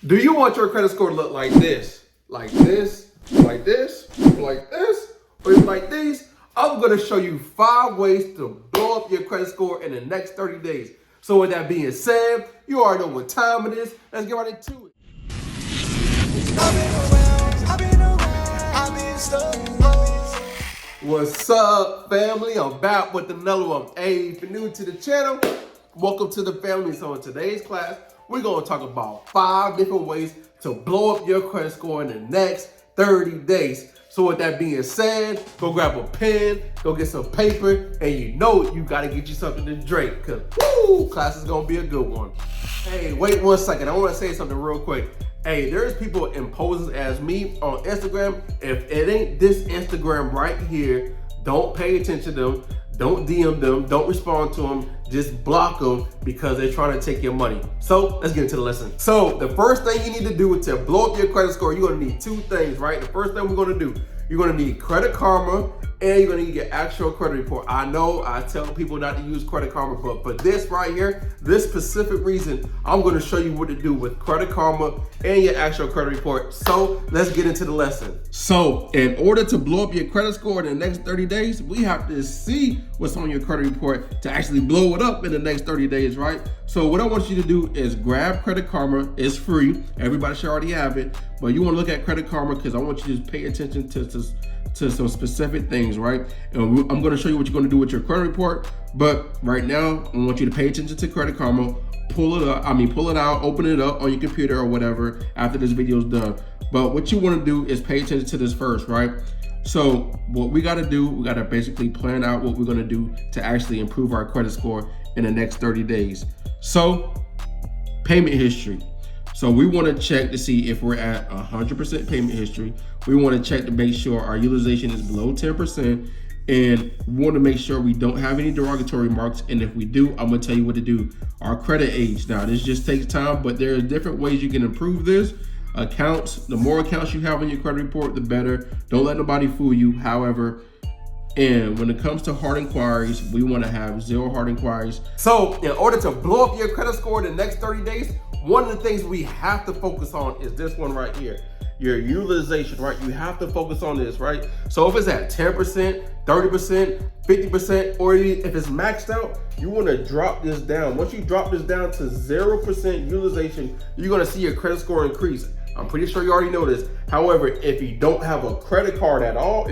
Do you want your credit score to look like this? Like this? Like this? Like this? Or like these? I'm going to show you 5 ways to blow up your credit score in the next 30 days. So with that being said, you already know what time it is. Let's get right into it. What's up, family? I'm back with another one. Hey, if you're new to the channel, welcome to the family. So in today's class, we're going to talk about 5 different ways to blow up your credit score in the next 30 days. So with that being said, go grab a pen, go get some paper, and you know you got to get you something to drink because, woo, class is going to be a good one. Hey, wait 1 second. I want to say something real quick. Hey, there's people imposing as me on Instagram. If it ain't this Instagram right here, don't pay attention to them. Don't DM them. Don't respond to them. Just block them because they're trying to take your money. So let's get into the lesson. So the first thing you need to do to blow up your credit score, you're going to need 2 things, right? The first thing we're going to do, you're going to need Credit Karma and you're going to need your actual credit report. I know I tell people not to use Credit Karma, but for this right here, this specific reason, I'm going to show you what to do with Credit Karma and your actual credit report. So let's get into the lesson. So in order to blow up your credit score in the next 30 days, we have to see what's on your credit report to actually blow it up in the next 30 days, right? So what I want you to do is grab Credit Karma. It's free. Everybody should already have it, but you want to look at Credit Karma because I want you to pay attention to some specific things, right? And I'm going to show you what you're going to do with your credit report. But right now, I want you to pay attention to Credit Karma. Pull it out, open it up on your computer or whatever after this video is done. But what you want to do is pay attention to this first, right? So what we got to do, we got to basically plan out what we're going to do to actually improve our credit score in the next 30 days. So payment history. So we want to check to see if we're at 100% payment history. We want to check to make sure our utilization is below 10%. And we want to make sure we don't have any derogatory marks. And if we do, I'm going to tell you what to do. Our credit age. Now, this just takes time, but there are different ways you can improve this. Accounts, the more accounts you have on your credit report, the better. Don't let nobody fool you. However, and when it comes to hard inquiries, we want to have 0 hard inquiries. So in order to blow up your credit score in the next 30 days, one of the things we have to focus on is this one right here, your utilization, right? You have to focus on this, right? So if it's at 10%, 30%, 50%, or if it's maxed out, you want to drop this down. Once you drop this down to 0% utilization, you're going to see your credit score increase. I'm pretty sure you already know this. However, if you don't have a credit card at all,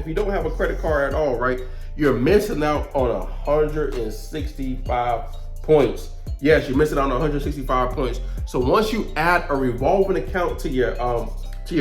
right, you're missing out on 165 points. Yes, you're missing out on 165 points. So once you add a revolving account to your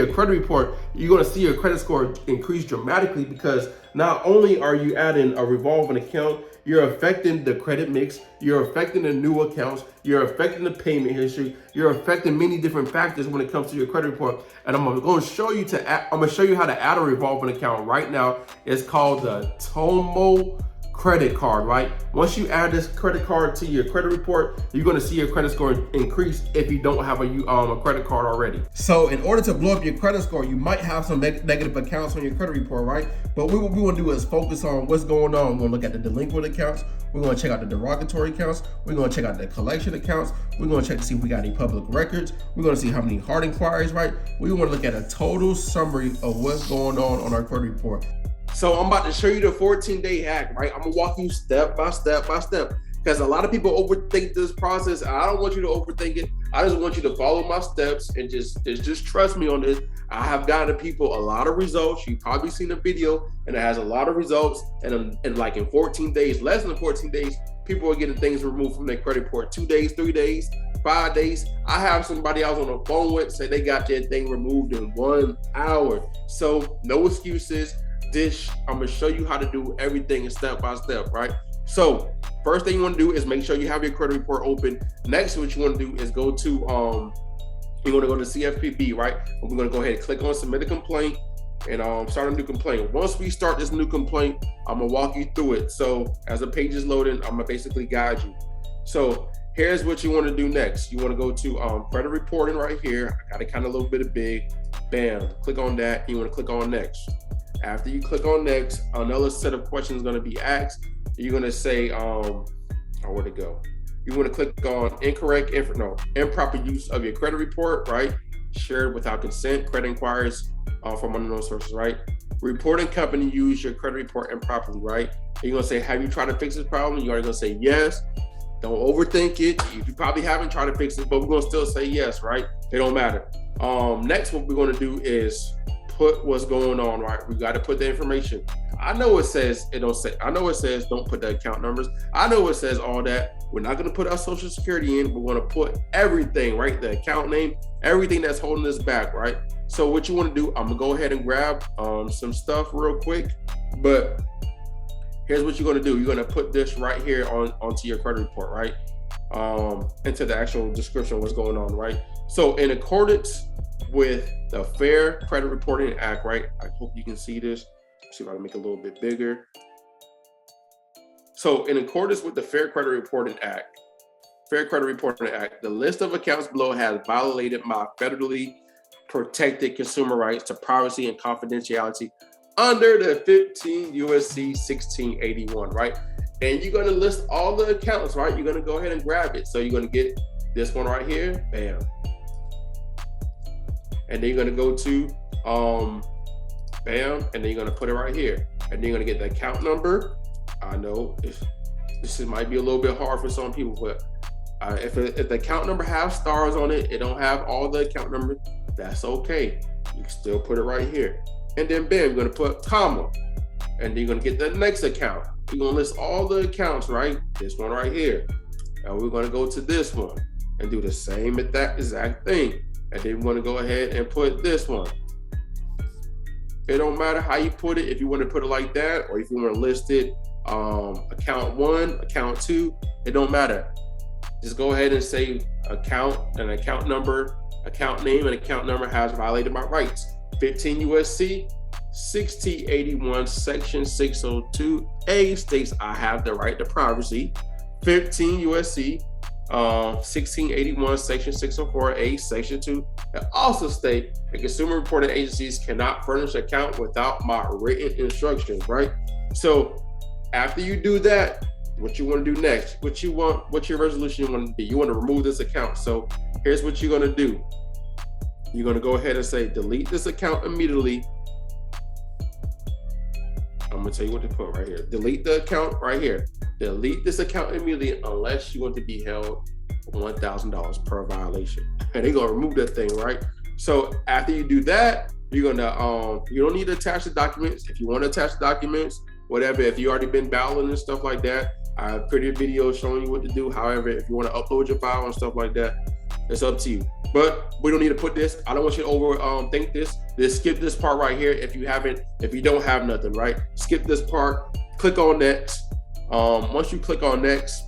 credit report, you're going to see your credit score increase dramatically because not only are you adding a revolving account, you're affecting the credit mix, you're affecting the new accounts, you're affecting the payment history, you're affecting many different factors when it comes to your credit report. And I'm going to show you how to add a revolving account right now. It's called the Tomo credit card, right? Once you add this credit card to your credit report, you're going to see your credit score increase if you don't have a credit card already. So in order to blow up your credit score, you might have some negative accounts on your credit report, right? But what we want to do is focus on what's going on. We're going to look at the delinquent accounts. We're going to check out the derogatory accounts. We're going to check out the collection accounts. We're going to check to see if we got any public records. We're going to see how many hard inquiries, right? We want to look at a total summary of what's going on our credit report. So I'm about to show you the 14-day hack, right? I'm gonna walk you step by step by step because a lot of people overthink this process. I don't want you to overthink it. I just want you to follow my steps and just trust me on this. I have gotten people a lot of results. You've probably seen the video and it has a lot of results. And like in 14 days, less than 14 days, people are getting things removed from their credit report. 2 days, 3 days, 5 days. I have somebody I was on the phone with say they got their thing removed in 1 hour. So no excuses. I'm gonna show you how to do everything step by step, right? So first thing you want to do is make sure you have your credit report open. Next, what you want to do is go to you're going to go to CFPB, right? And we're going to go ahead and click on submit a complaint and start a new complaint. Once we start this new complaint, I'm gonna walk you through it. So as the page is loading, I'm gonna basically guide you. So here's what you want to do next. You want to go to credit reporting right here. I got it kind of a little bit big. Bam, click on that. You want to click on next. After you click on next, another set of questions is going to be asked. You're going to say, where'd it go? You want to click on improper use of your credit report, right? shared without consent, credit inquiries from unknown sources, right? Reporting company use your credit report improperly, right? You're gonna say, have you tried to fix this problem? You're gonna say yes. Don't overthink it. If you probably haven't tried to fix it, but we're gonna still say yes, right? It don't matter. Next, what we're gonna do is put what's going on, right? We got to put the information. I know it says I know it says don't put the account numbers. I know it says all that. We're not going to put our social security in. We're going to put everything, right? The account name, everything that's holding us back, right? So what you want to do, I'm gonna go ahead and grab some stuff real quick, but here's what you're going to do. You're going to put this right here onto your credit report, right? Into the actual description of what's going on, right? So in accordance with the Fair Credit Reporting Act, right? I hope you can see this. Let's see if I can make it a little bit bigger. So in accordance with the Fair Credit Reporting Act, the list of accounts below has violated my federally protected consumer rights to privacy and confidentiality under the 15 USC 1681, right? And you're gonna list all the accounts, right? You're gonna go ahead and grab it. So you're gonna get this one right here, bam. And then you're gonna go to, bam, and then you're gonna put it right here. And then you're gonna get the account number. I know this might be a little bit hard for some people, but if the account number has stars on it, it don't have all the account numbers, that's okay. You can still put it right here. And then bam, you're gonna put comma. And then you're gonna get the next account. You're gonna list all the accounts, right? This one right here. And we're gonna go to this one and do the same at that exact thing. And then we're gonna go ahead and put this one. It don't matter how you put it, if you want to put it like that, or if you want to list it, account 1, account 2, it don't matter. Just go ahead and say account and account number, account name and account number has violated my rights. 15 USC 1681 section 602A states I have the right to privacy. 15 USC 1681 section 604A section 2 that also state that consumer reporting agencies cannot furnish an account without my written instructions, right? So after you do that, what you want to do next, what's your resolution you want to be? You want to remove this account. So here's what you're going to do. You're going to go ahead and say delete this account immediately. I'm going to tell you what to put right here. Delete the account right here. Delete this account immediately unless you want to be held $1,000 per violation. And they're going to remove that thing, right? So after you do that, you're going to, you don't need to attach the documents. If you want to attach the documents, whatever, if you already been battling and stuff like that, I have pretty videos showing you what to do. However, if you want to upload your file and stuff like that, it's up to you. But we don't need to put this. I don't want you to overthink this. Just skip this part right here. If you don't have nothing, right? Skip this part, click on next. Once you click on next,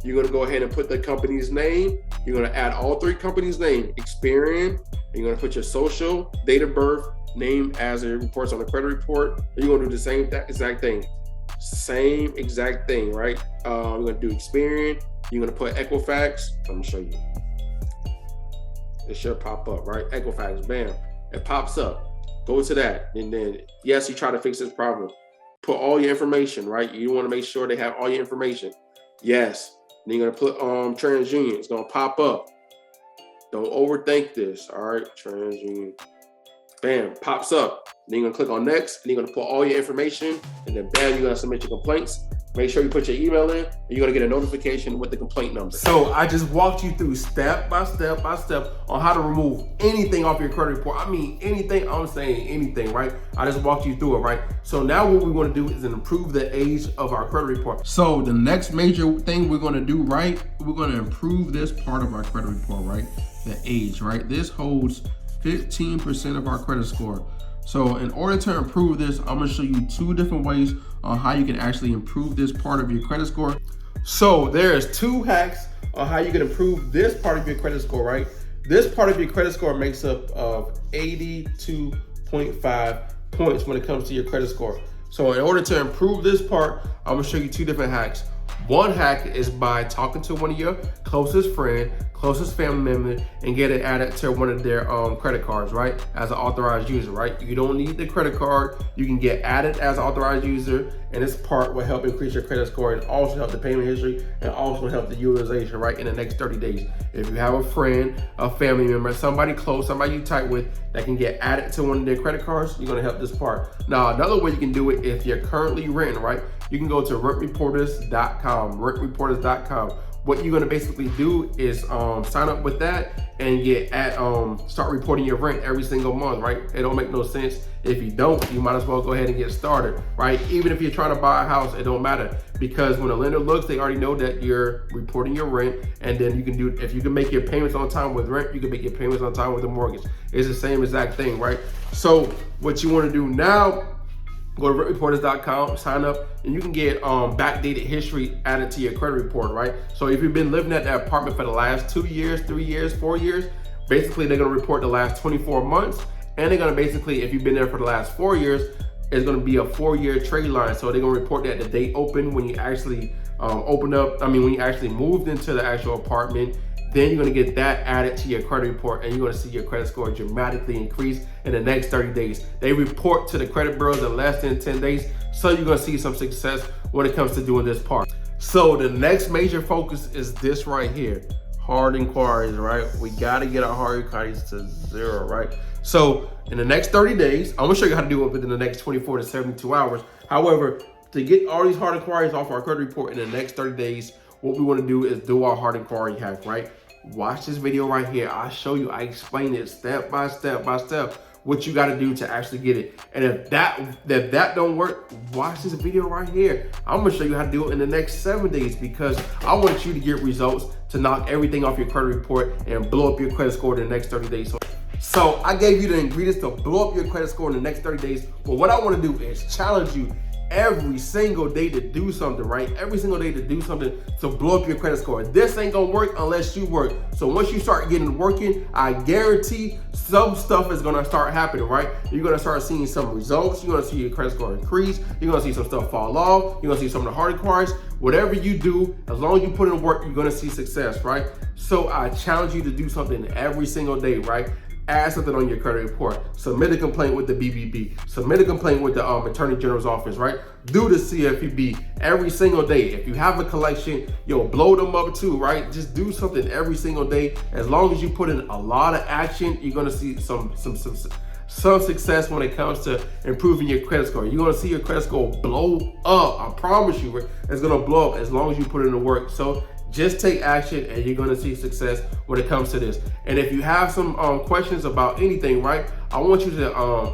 you're gonna go ahead and put the company's name. You're gonna add all 3 companies' name, Experian. You're gonna put your social, date of birth, name as it reports on the credit report. And you're gonna do the same exact thing. Same exact thing, right? You're gonna do Experian. You're gonna put Equifax. Let me show you. It should pop up, right? Equifax, bam. It pops up. Go to that. And then, yes, you try to fix this problem. Put all your information, right? You want to make sure they have all your information. Yes. Then you're going to put TransUnion. It's going to pop up. Don't overthink this, all right? TransUnion. Bam, pops up. Then you're going to click on next, and you're going to put all your information, and then bam, you're going to submit your complaints. Make sure you put your email in, and you're gonna get a notification with the complaint number. So I just walked you through step by step on how to remove anything off your credit report. I mean, anything, I'm saying anything, right? I just walked you through it, right? So now what we wanna do is improve the age of our credit report. So the next major thing we're gonna do, right? We're gonna improve this part of our credit report, right? The age, right? This holds 15% of our credit score. So in order to improve this, I'm gonna show you 2 different ways on how you can actually improve this part of your credit score. So there's 2 hacks on how you can improve this part of your credit score, right? This part of your credit score makes up of 82.5 points when it comes to your credit score. So in order to improve this part, I'm gonna show you 2 different hacks. One hack is by talking to one of your closest friend, closest family member, and get it added to one of their credit cards, right? As an authorized user, right? You don't need the credit card. You can get added as an authorized user, and this part will help increase your credit score and also help the payment history and also help the utilization, right, in the next 30 days. If you have a friend, a family member, somebody close, somebody you tight with that can get added to one of their credit cards, you're gonna help this part. Now, another way you can do it, if you're currently renting, right, you can go to rentreporters.com, rentreporters.com. What you're gonna basically do is sign up with that and start reporting your rent every single month, right? It don't make no sense. If you don't, you might as well go ahead and get started, right? Even if you're trying to buy a house, it don't matter, because when a lender looks, they already know that you're reporting your rent, and then you can do, if you can make your payments on time with rent, you can make your payments on time with the mortgage. It's the same exact thing, right? So what you wanna do now, go to rentreporters.com, sign up, and you can get backdated history added to your credit report, right? So if you've been living at that apartment for the last 2 years, 3 years, 4 years, basically they're gonna report the last 24 months, and they're gonna basically, if you've been there for the last 4 years, it's gonna be a 4-year trade line. So they're gonna report that the date open when you actually when you actually moved into the actual apartment. Then you're gonna get that added to your credit report, and you're gonna see your credit score dramatically increase in the next 30 days. They report to the credit bureaus in less than 10 days, so you're gonna see some success when it comes to doing this part. So the next major focus is this right here, hard inquiries, right? We gotta get our hard inquiries to 0, right? So in the next 30 days, I'm gonna show you how to do it within the next 24 to 72 hours. However, to get all these hard inquiries off our credit report in the next 30 days, what we wanna do is do our hard inquiry hack, right? Watch this video right here. I'll show you, I explain it step by step what you gotta do to actually get it. And if that don't work, watch this video right here. I'm gonna show you how to do it in the next 7 days, because I want you to get results to knock everything off your credit report and blow up your credit score in the next 30 days. So I gave you the ingredients to blow up your credit score in the next 30 days. But what I wanna do is challenge you every single day to do something, right? Every single day to do something to blow up your credit score. This ain't gonna work unless you work. So once you start getting working, I guarantee some stuff is gonna start happening, right? You're gonna start seeing some results. You're gonna see your credit score increase. You're gonna see some stuff fall off. You're gonna see some of the hard inquiries. Whatever you do, as long as you put in work, you're gonna see success, right? So I challenge you to do something every single day, right? Add something on your credit report. Submit a complaint with the BBB. Submit a complaint with the Attorney General's office, right? Do the CFPB every single day. If you have a collection, blow them up too, right? Just do something every single day. As long as you put in a lot of action, you're gonna see some success when it comes to improving your credit score. You're gonna see your credit score blow up. I promise you, it's gonna blow up as long as you put in the work. So just take action, and you're gonna see success when it comes to this. And if you have some questions about anything, right, I want you to